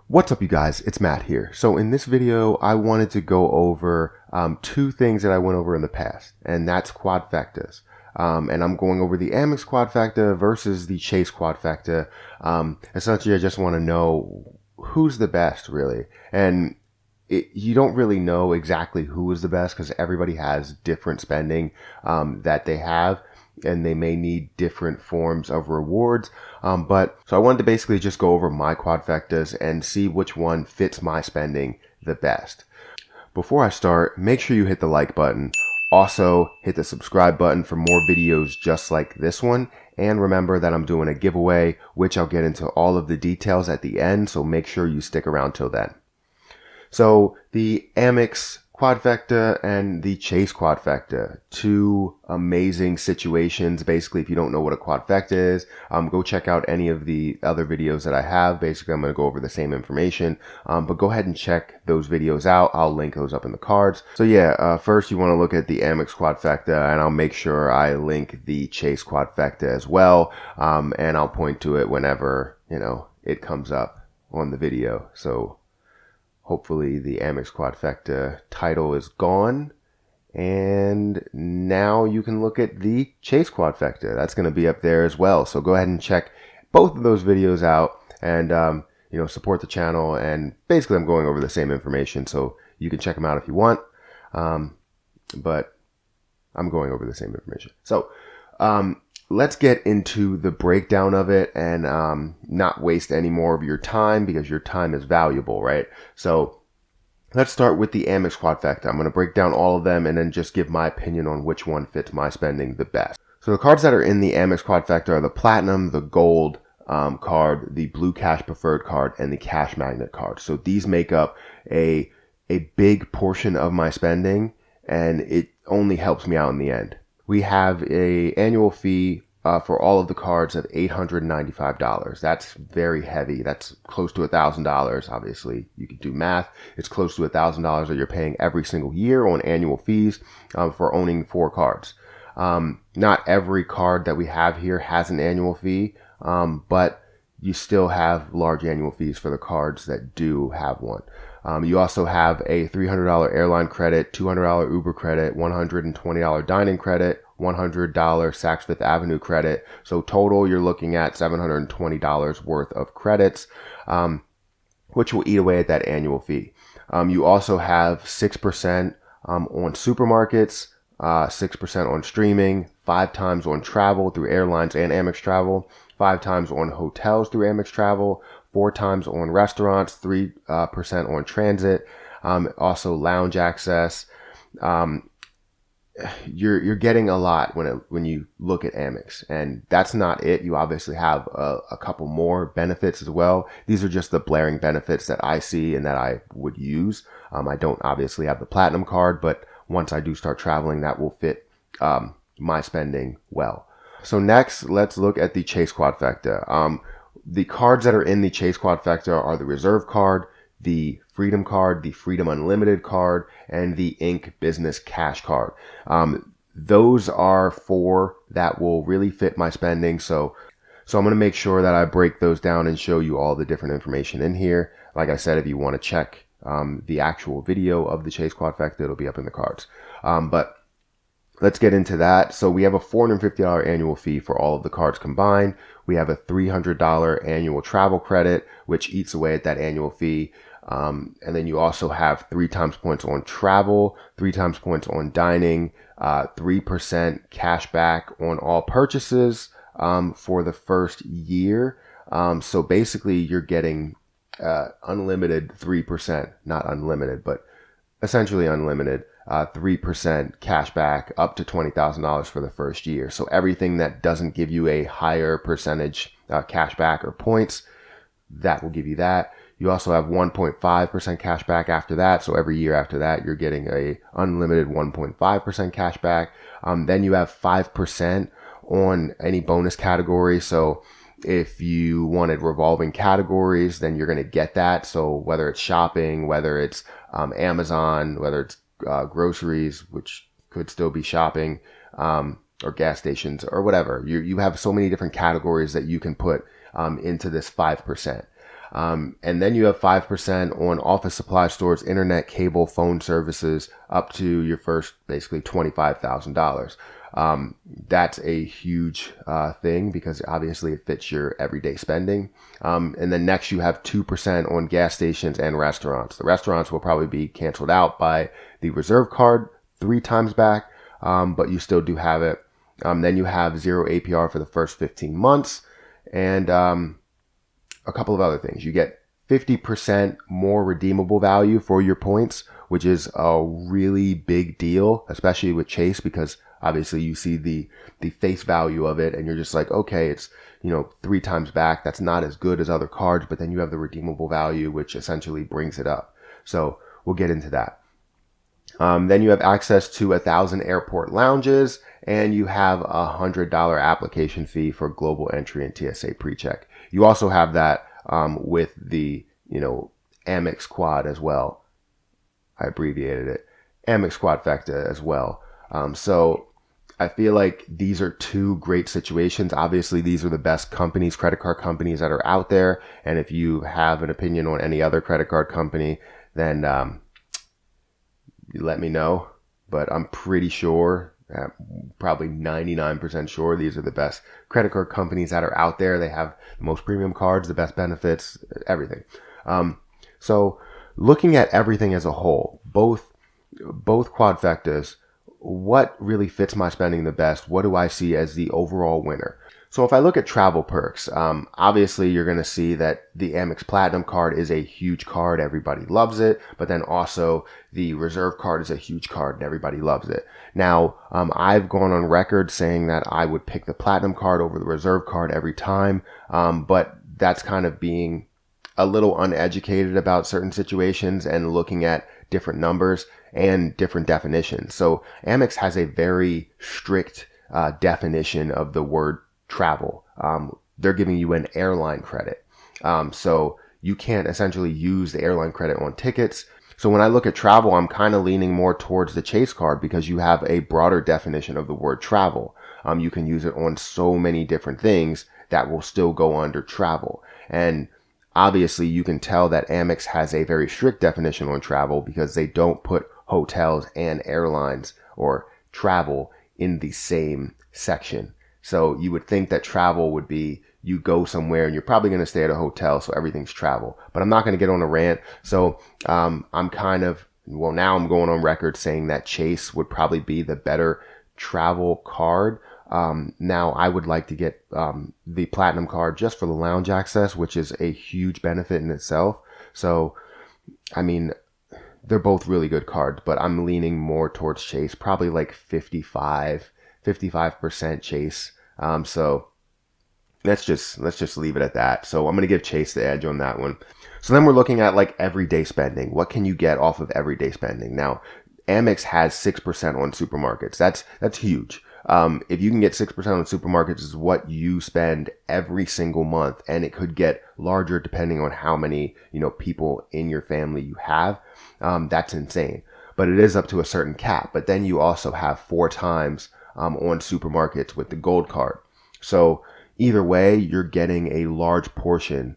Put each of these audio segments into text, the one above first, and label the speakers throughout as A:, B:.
A: What's up, you guys? It's Matt here. So in this video, I wanted to go over two things that I went over in the past, and that's Quadfectas. And I'm going over the Amex Quadfecta versus the Chase Quadfecta. Essentially, I just want to know who's the best, really. And you don't really know exactly who is the best because everybody has different spending that they have, and they may need different forms of rewards. So I wanted to basically just go over my quadfectas and see which one fits my spending the best. Before I start, make sure you hit the like button. Also, hit the subscribe button for more videos just like this one. And remember that I'm doing a giveaway, which I'll get into all of the details at the end, so make sure you stick around till then. So the Amex Quadfecta and the Chase Quadfecta, two amazing situations. Basically, if you don't know what a quadfecta is, go check out any of the other videos that I have. Basically, I'm going to go over the same information, but go ahead and check those videos out. I'll link those up in the cards. So yeah, first you want to look at the Amex Quadfecta, and I'll make sure I link the Chase Quadfecta as well, and I'll point to it whenever, it comes up on the video. So hopefully the Amex Quadfecta title is gone. And now you can look at the Chase Quadfecta. That's going to be up there as well. So go ahead and check both of those videos out and, support the channel. And basically I'm going over the same information, so you can check them out if you want. But I'm going over the same information. So, let's get into the breakdown of it and not waste any more of your time, because your time is valuable, right? So let's start with the Amex Quadfecta. I'm going to break down all of them and then just give my opinion on which one fits my spending the best. So the cards that are in the Amex Quadfecta are the Platinum, the Gold card, the Blue Cash Preferred card, and the Cash Magnet card. So these make up a big portion of my spending, and it only helps me out in the end. We have a annual fee for all of the cards of $895. That's very heavy. That's close to $1,000. Obviously, you can do math. It's close to $1,000 that you're paying every single year on annual fees for owning 4 cards. Not every card that we have here has an annual fee, but you still have large annual fees for the cards that do have one. You also have a $300 airline credit, $200 Uber credit, $120 dining credit, $100 Saks Fifth Avenue credit. So total, you're looking at $720 worth of credits, which will eat away at that annual fee. You also have 6% on supermarkets, 6% on streaming, 5 times on travel through airlines and Amex Travel, 5 times on hotels through Amex Travel, 4 times on restaurants, 3% on transit, also lounge access. You're getting a lot when you look at Amex, and that's not it. You obviously have a couple more benefits as well. These are just the blaring benefits that I see and that I would use. I don't obviously have the Platinum card, but once I do start traveling, that will fit my spending well. So next, let's look at the Chase Quadfecta. The cards that are in the Chase Quadfecta are the Reserve card, the Freedom card, the Freedom Unlimited card, and the Inc. Business Cash card. Those are 4 that will really fit my spending. So I'm going to make sure that I break those down and show you all the different information in here. Like I said, if you want to check the actual video of the Chase Quadfecta, it'll be up in the cards. But let's get into that. So we have a $450 annual fee for all of the cards combined. We have a $300 annual travel credit, which eats away at that annual fee. And then you also have 3 times points on travel, 3 times points on dining, 3% cash back on all purchases for the first year. So basically you're getting unlimited 3%, not unlimited, but essentially unlimited 3% cash back up to $20,000 for the first year. So everything that doesn't give you a higher percentage cash back or points, that will give you that. You also have 1.5% cash back after that. So every year after that, you're getting a unlimited 1.5% cash back. Then you have 5% on any bonus category. So if you wanted revolving categories, then you're going to get that. So whether it's shopping, whether it's Amazon, whether it's groceries, which could still be shopping, or gas stations or whatever, you have so many different categories that you can put into this 5%. And then you have 5% on office supply stores, internet, cable, phone services up to your first basically $25,000. That's a huge thing because obviously it fits your everyday spending. And then next you have 2% on gas stations and restaurants. The restaurants will probably be canceled out by the Reserve card 3 times back, but you still do have it. Then you have 0 APR for the first 15 months and a couple of other things. You get 50% more redeemable value for your points, which is a really big deal, especially with Chase, because obviously you see the face value of it and you're just like, okay, it's, 3 times back. That's not as good as other cards, but then you have the redeemable value, which essentially brings it up. So we'll get into that. Then you have access to 1,000 airport lounges, and you have $100 application fee for global entry and TSA PreCheck. You also have that with the Amex Quad as well. I abbreviated it, Amex Quadfecta as well. So I feel like these are 2 great situations. Obviously, these are the best companies, credit card companies that are out there. And if you have an opinion on any other credit card company, then you let me know, but I'm pretty sure, probably 99% sure, these are the best credit card companies that are out there. They have the most premium cards, the best benefits, everything. So looking at everything as a whole, both Quadfectas, what really fits my spending the best? What do I see as the overall winner? So if I look at travel perks, obviously you're going to see that the Amex Platinum card is a huge card. Everybody loves it. But then also the Reserve card is a huge card and everybody loves it. Now, I've gone on record saying that I would pick the Platinum card over the Reserve card every time. But that's kind of being a little uneducated about certain situations and looking at different numbers and different definitions. So Amex has a very strict definition of the word travel. They're giving you an airline credit. So you can't essentially use the airline credit on tickets. So when I look at travel, I'm kind of leaning more towards the Chase card because you have a broader definition of the word travel. You can use it on so many different things that will still go under travel. And obviously you can tell that Amex has a very strict definition on travel because they don't put hotels and airlines or travel in the same section. So you would think that travel would be you go somewhere and you're probably going to stay at a hotel, so everything's travel. But I'm not going to get on a rant. So I'm kind of, now I'm going on record saying that Chase would probably be the better travel card. Now I would like to get the Platinum card just for the lounge access, which is a huge benefit in itself. So, I mean, they're both really good cards, but I'm leaning more towards Chase, probably like 55% Chase. So let's just leave it at that. So I'm going to give Chase the edge on that one. So then we're looking at like everyday spending. What can you get off of everyday spending? Now, Amex has 6% on supermarkets. That's huge. If you can get 6% on supermarkets is what you spend every single month, and it could get larger depending on how many, people in your family you have. That's insane, but it is up to a certain cap. But then you also have 4 times on supermarkets with the gold card. So either way, you're getting a large portion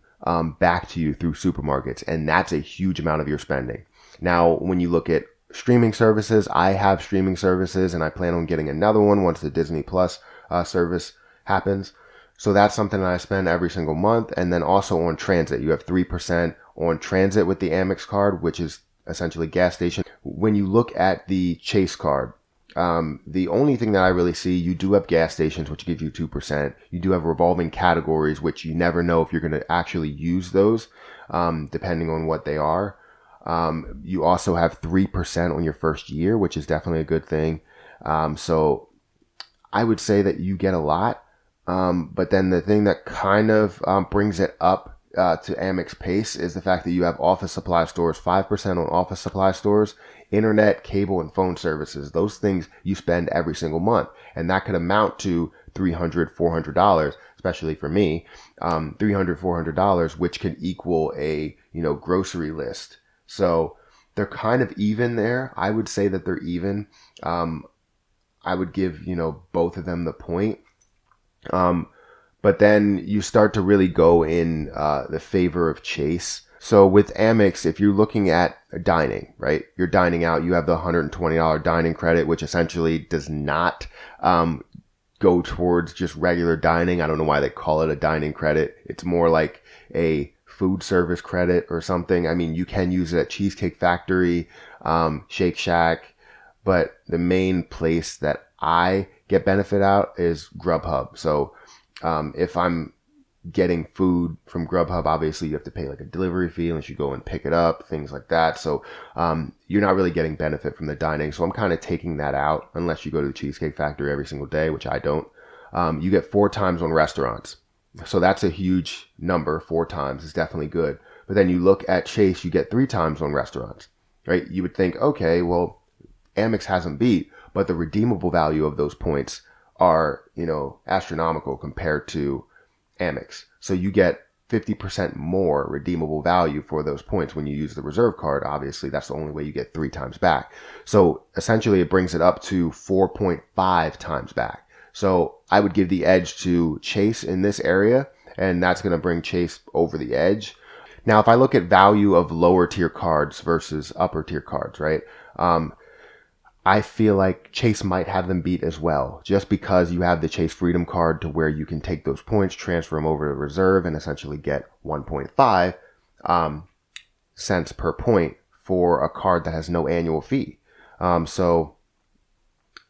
A: back to you through supermarkets, and that's a huge amount of your spending. Now, when you look at streaming services, I have streaming services, and I plan on getting another one once the Disney Plus service happens. So that's something that I spend every single month. And then also on transit, you have 3% on transit with the Amex card, which is essentially gas station. When you look at the Chase card, the only thing that I really see, you do have gas stations, which give you 2%. You do have revolving categories, which you never know if you're going to actually use those, depending on what they are. You also have 3% on your first year, which is definitely a good thing. So I would say that you get a lot. But then the thing that kind of brings it up to Amex Pace is the fact that you have office supply stores, 5% on office supply stores, internet, cable, and phone services. Those things you spend every single month. And that could amount to $300, $400, especially for me, $300, $400, which can equal a, grocery list. So they're kind of even there. I would say that they're even. I would give, both of them the point. But then you start to really go in the favor of Chase. So with Amex, if you're looking at dining, right? You're dining out, you have the $120 dining credit, which essentially does not go towards just regular dining. I don't know why they call it a dining credit. It's more like a food service credit or something. I mean, you can use it at Cheesecake Factory, Shake Shack, but the main place that I get benefit out is Grubhub. So if I'm getting food from Grubhub, obviously you have to pay like a delivery fee unless you go and pick it up, things like that. So you're not really getting benefit from the dining. So I'm kind of taking that out unless you go to the Cheesecake Factory every single day, which I don't. You get 4 times on restaurants. So that's a huge number. 4 times is definitely good. But then you look at Chase, you get 3 times on restaurants, right? You would think, okay, well, Amex hasn't beat, but the redeemable value of those points are, astronomical compared to Amex. So you get 50% more redeemable value for those points when you use the reserve card. Obviously, that's the only way you get 3 times back. So essentially, it brings it up to 4.5 times back. So I would give the edge to Chase in this area, and that's going to bring Chase over the edge. Now, if I look at value of lower tier cards versus upper tier cards, right? I feel like Chase might have them beat as well, just because you have the Chase Freedom card to where you can take those points, transfer them over to reserve, and essentially get 1.5 cents per point for a card that has no annual fee. So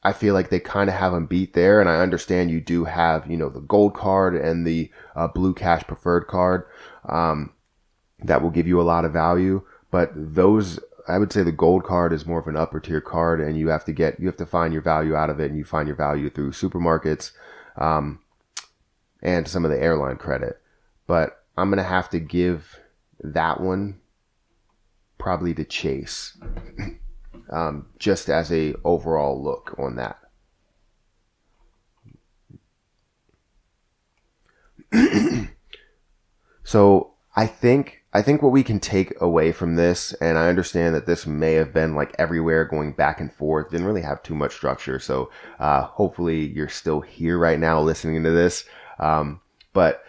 A: I feel like they kind of have them beat there, and I understand you do have, the gold card and the blue cash preferred card that will give you a lot of value, but those, I would say the gold card is more of an upper tier card, and you have to find your value out of it, and you find your value through supermarkets and some of the airline credit. But I'm going to have to give that one probably to Chase just as a overall look on that. So I think what we can take away from this, and I understand that this may have been like everywhere going back and forth, didn't really have too much structure. So hopefully you're still here right now listening to this. But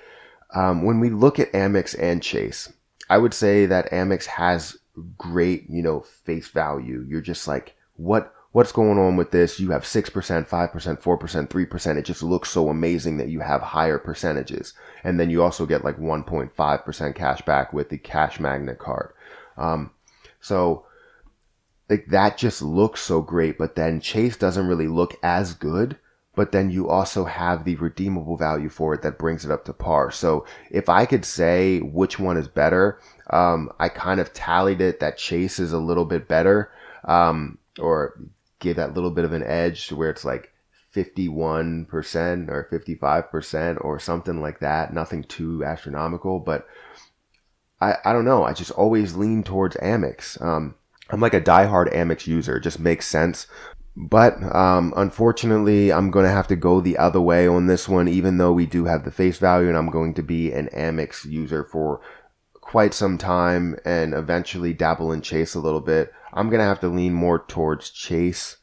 A: when we look at Amex and Chase, I would say that Amex has great, face value. You're just like, what's going on with this? You have 6%, 5%, 4%, 3%. It just looks so amazing that you have higher percentages. And then you also get like 1.5% cash back with the Cash Magnet card. So like that just looks so great, but then Chase doesn't really look as good. But then you also have the redeemable value for it that brings it up to par. So if I could say which one is better, I kind of tallied it that Chase is a little bit better, or give that little bit of an edge to where it's like 51% or 55% or something like that. Nothing too astronomical, but I don't know. I just always lean towards Amex. I'm like a diehard Amex user. It just makes sense. But unfortunately, I'm going to have to go the other way on this one, even though we do have the face value, and I'm going to be an Amex user for quite some time and eventually dabble in Chase a little bit. I'm going to have to lean more towards Chase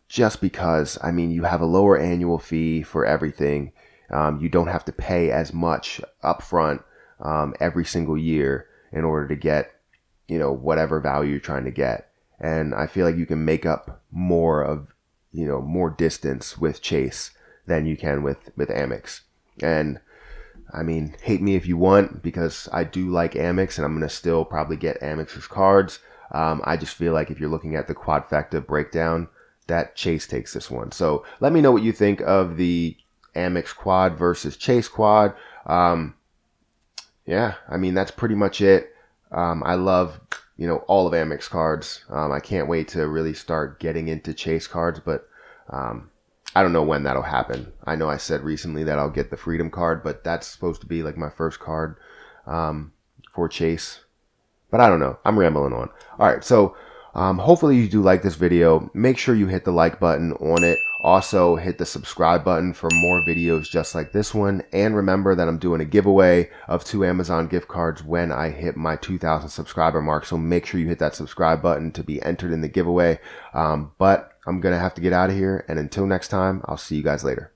A: just because, you have a lower annual fee for everything. You don't have to pay as much upfront every single year in order to get, whatever value you're trying to get. And I feel like you can make up more of, more distance with Chase than you can with Amex. And hate me if you want, because I do like Amex and I'm going to still probably get Amex's cards. I just feel like if you're looking at the Quadfecta breakdown, that Chase takes this one. So let me know what you think of the Amex Quad versus Chase Quad. That's pretty much it. I love all of Amex cards. I can't wait to really start getting into Chase cards, but I don't know when that'll happen. I know I said recently that I'll get the Freedom card, but that's supposed to be like my first card for Chase. But I don't know. I'm rambling on. All right, so hopefully you do like this video. Make sure you hit the like button on it. Also, hit the subscribe button for more videos just like this one. And remember that I'm doing a giveaway of 2 Amazon gift cards when I hit my 2,000 subscriber mark. So make sure you hit that subscribe button to be entered in the giveaway. But I'm going to have to get out of here. And until next time, I'll see you guys later.